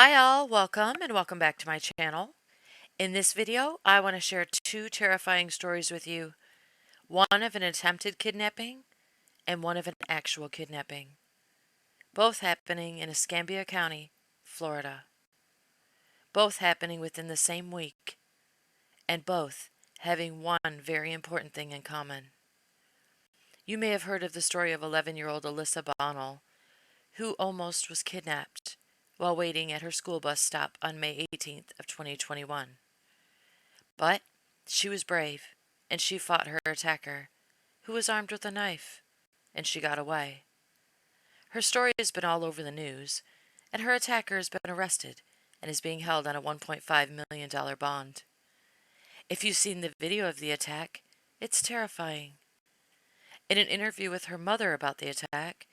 Hi all, welcome and welcome back to my channel. In this video, I want to share two terrifying stories with you. One of an attempted kidnapping and one of an actual kidnapping. Both happening in Escambia County, Florida. Both happening within the same week, and both having one very important thing in common. You may have heard of the story of 11-year-old Alyssa Bonnell, who almost was kidnapped while waiting at her school bus stop on May 18th of 2021. But she was brave, and she fought her attacker, who was armed with a knife, and she got away. Her story has been all over the news, and her attacker has been arrested and is being held on a $1.5 million bond. If you've seen the video of the attack, it's terrifying. In an interview with her mother about the attack,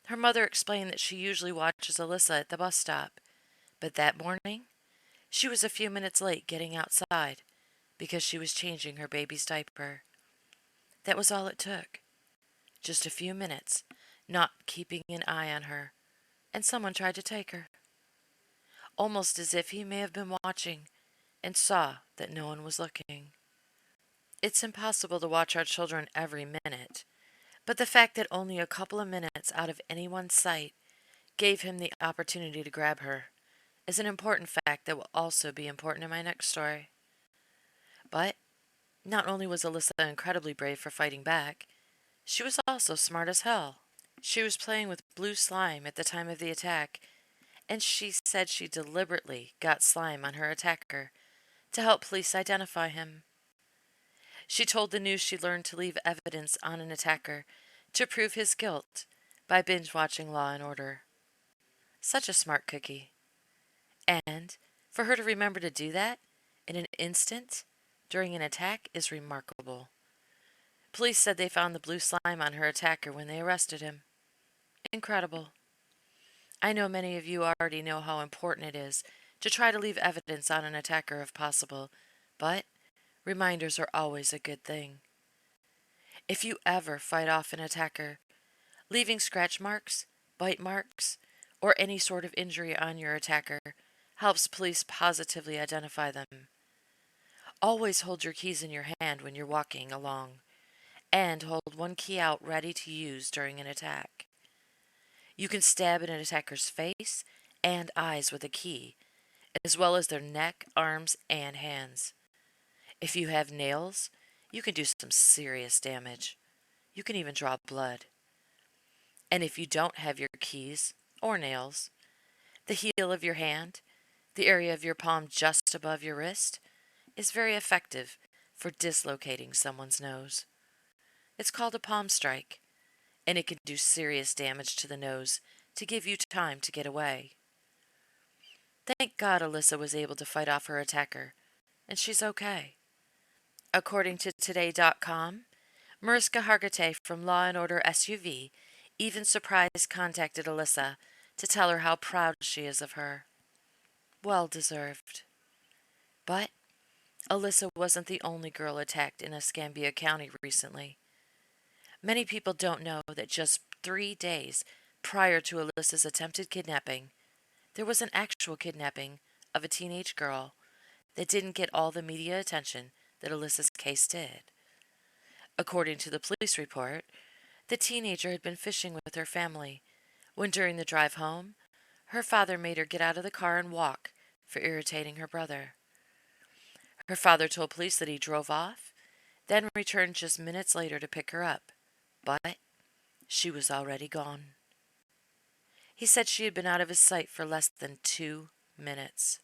her mother explained that she usually watches Alyssa at the bus stop, but that morning, she was a few minutes late getting outside because she was changing her baby's diaper. That was all it took. Just a few minutes, not keeping an eye on her, and someone tried to take her. Almost as if he may have been watching and saw that no one was looking. It's impossible to watch our children every minute, but the fact that only a couple of minutes out of anyone's sight gave him the opportunity to grab her is an important fact that will also be important in my next story. But not only was Alyssa incredibly brave for fighting back, she was also smart as hell. She was playing with blue slime at the time of the attack, and she said she deliberately got slime on her attacker to help police identify him. She told the news she learned to leave evidence on an attacker to prove his guilt by binge-watching Law and Order. Such a smart cookie. And for her to remember to do that in an instant during an attack is remarkable. Police said they found the blue slime on her attacker when they arrested him. Incredible. I know many of you already know how important it is to try to leave evidence on an attacker if possible, but reminders are always a good thing. If you ever fight off an attacker, leaving scratch marks, bite marks, or any sort of injury on your attacker helps police positively identify them. Always hold your keys in your hand when you're walking along, and hold one key out ready to use during an attack. You can stab an attacker's face and eyes with a key, as well as their neck, arms, and hands. If you have nails, you can do some serious damage. You can even draw blood. And if you don't have your keys or nails, the heel of your hand, the area of your palm just above your wrist, is very effective for dislocating someone's nose. It's called a palm strike, and it can do serious damage to the nose to give you time to get away. Thank God Alyssa was able to fight off her attacker, and she's okay. According to Today.com, Mariska Hargitay from Law and Order SUV even surprise contacted Alyssa to tell her how proud she is of her. Well deserved. But Alyssa wasn't the only girl attacked in Escambia County recently. Many people don't know that just 3 days prior to Alyssa's attempted kidnapping, there was an actual kidnapping of a teenage girl that didn't get all the media attention that Alyssa's case did. According to the police report, the teenager had been fishing with her family when during the drive home, her father made her get out of the car and walk for irritating her brother. Her father told police that he drove off, then returned just minutes later to pick her up, but she was already gone. He said she had been out of his sight for less than 2 minutes.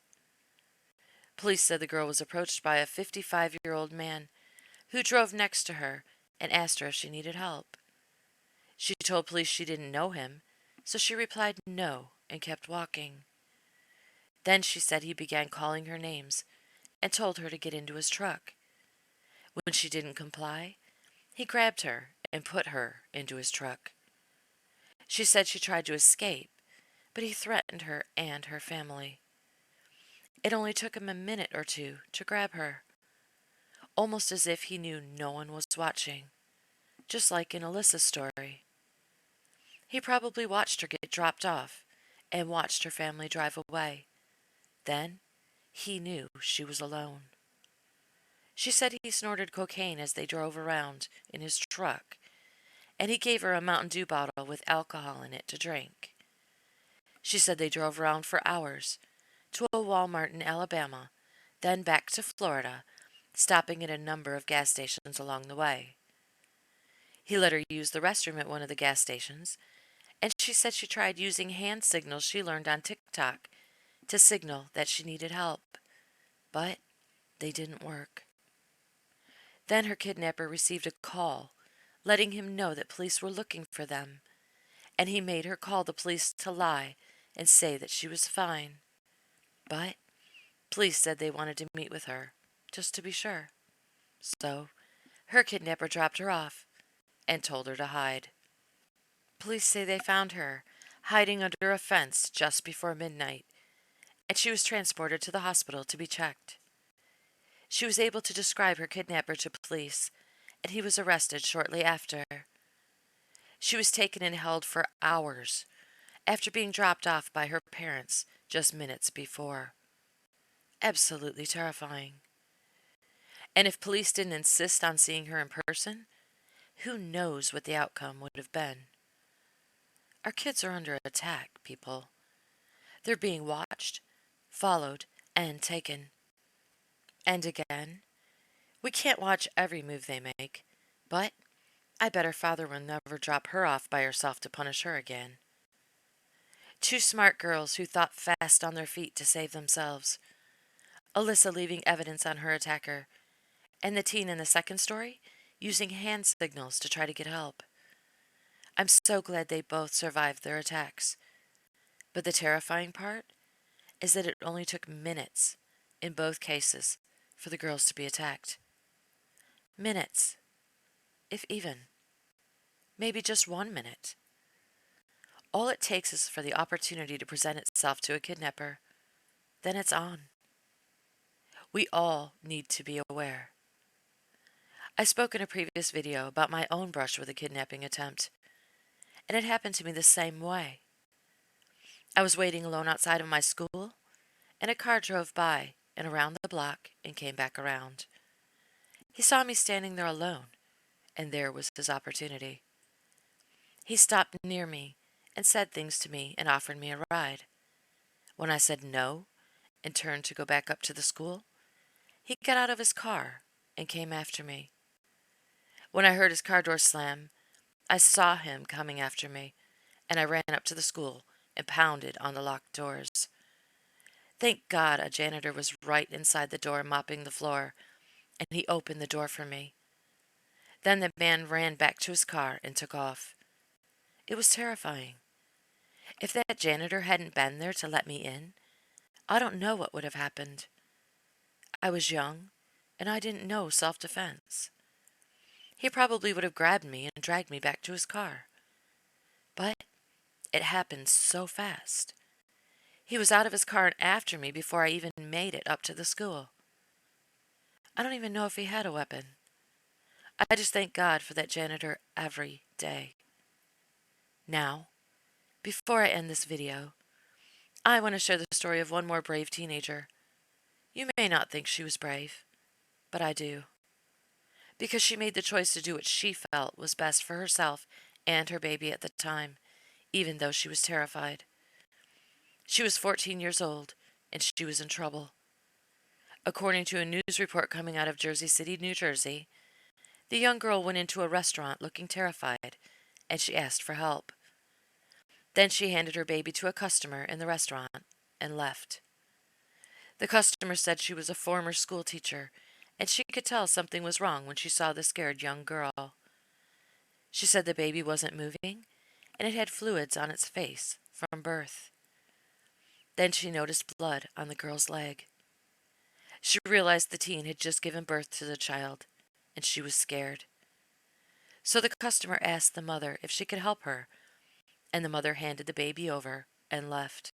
Police said the girl was approached by a 55-year-old man who drove next to her and asked her if she needed help. She told police she didn't know him, so she replied no and kept walking. Then she said he began calling her names and told her to get into his truck. When she didn't comply, he grabbed her and put her into his truck. She said she tried to escape, but he threatened her and her family. It only took him a minute or two to grab her, almost as if he knew no one was watching, just like in Alyssa's story. He probably watched her get dropped off and watched her family drive away, Then he knew she was alone. She said he snorted cocaine as they drove around in his truck, and he gave her a Mountain Dew bottle with alcohol in it to drink. She said they drove around for hours to a Walmart in Alabama, then back to Florida, stopping at a number of gas stations along the way. He let her use the restroom at one of the gas stations, and she said she tried using hand signals she learned on TikTok to signal that she needed help, but they didn't work. Then her kidnapper received a call letting him know that police were looking for them, and he made her call the police to lie and say that she was fine. But police said they wanted to meet with her, just to be sure. So her kidnapper dropped her off and told her to hide. Police say they found her hiding under a fence just before midnight, and she was transported to the hospital to be checked. She was able to describe her kidnapper to police, and he was arrested shortly after. She was taken and held for hours after being dropped off by her parents just minutes before. Absolutely terrifying. And if police didn't insist on seeing her in person, who knows what the outcome would have been. Our kids are under attack, people. They're being watched, followed, and taken. And again, we can't watch every move they make, but I bet her father will never drop her off by herself to punish her again. Two smart girls who thought fast on their feet to save themselves. Alyssa leaving evidence on her attacker, and the teen in the second story using hand signals to try to get help. I'm so glad they both survived their attacks. But the terrifying part is that it only took minutes in both cases for the girls to be attacked. Minutes, if even. Maybe just 1 minute. All it takes is for the opportunity to present itself to a kidnapper. Then it's on. We all need to be aware. I spoke in a previous video about my own brush with a kidnapping attempt, and it happened to me the same way. I was waiting alone outside of my school, and a car drove by and around the block and came back around. He saw me standing there alone, and there was his opportunity. He stopped near me and said things to me and offered me a ride. When I said no and turned to go back up to the school, he got out of his car and came after me. When I heard his car door slam, I saw him coming after me, and I ran up to the school and pounded on the locked doors. Thank God a janitor was right inside the door mopping the floor, and he opened the door for me. Then the man ran back to his car and took off. It was terrifying. If that janitor hadn't been there to let me in, I don't know what would have happened. I was young, and I didn't know self-defense. He probably would have grabbed me and dragged me back to his car. But it happened so fast. He was out of his car and after me before I even made it up to the school. I don't even know if he had a weapon. I just thank God for that janitor every day. Now, before I end this video, I want to share the story of one more brave teenager. You may not think she was brave, but I do. Because she made the choice to do what she felt was best for herself and her baby at the time, even though she was terrified. She was 14 years old, and she was in trouble. According to a news report coming out of Jersey City, New Jersey, the young girl went into a restaurant looking terrified, and she asked for help. Then she handed her baby to a customer in the restaurant and left. The customer said she was a former school teacher, and she could tell something was wrong when she saw the scared young girl. She said the baby wasn't moving, and it had fluids on its face from birth. Then she noticed blood on the girl's leg. She realized the teen had just given birth to the child, and she was scared. So the customer asked the mother if she could help her, and the mother handed the baby over and left.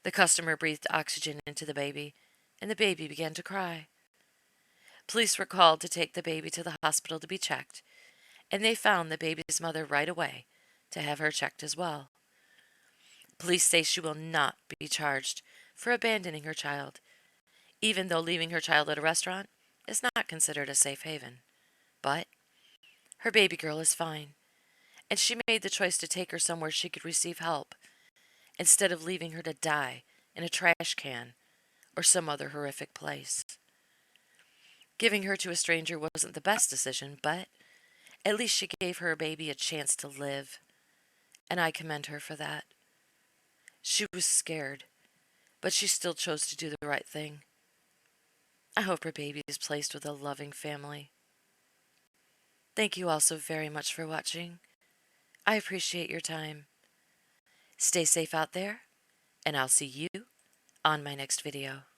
The customer breathed oxygen into the baby, and the baby began to cry. Police were called to take the baby to the hospital to be checked, and they found the baby's mother right away to have her checked as well. Police say she will not be charged for abandoning her child, even though leaving her child at a restaurant is not considered a safe haven. But her baby girl is fine, and she made the choice to take her somewhere she could receive help instead of leaving her to die in a trash can or some other horrific place. Giving her to a stranger wasn't the best decision, but at least she gave her baby a chance to live, and I commend her for that. She was scared, but she still chose to do the right thing. I hope her baby is placed with a loving family. Thank you all so very much for watching. I appreciate your time. Stay safe out there, and I'll see you on my next video.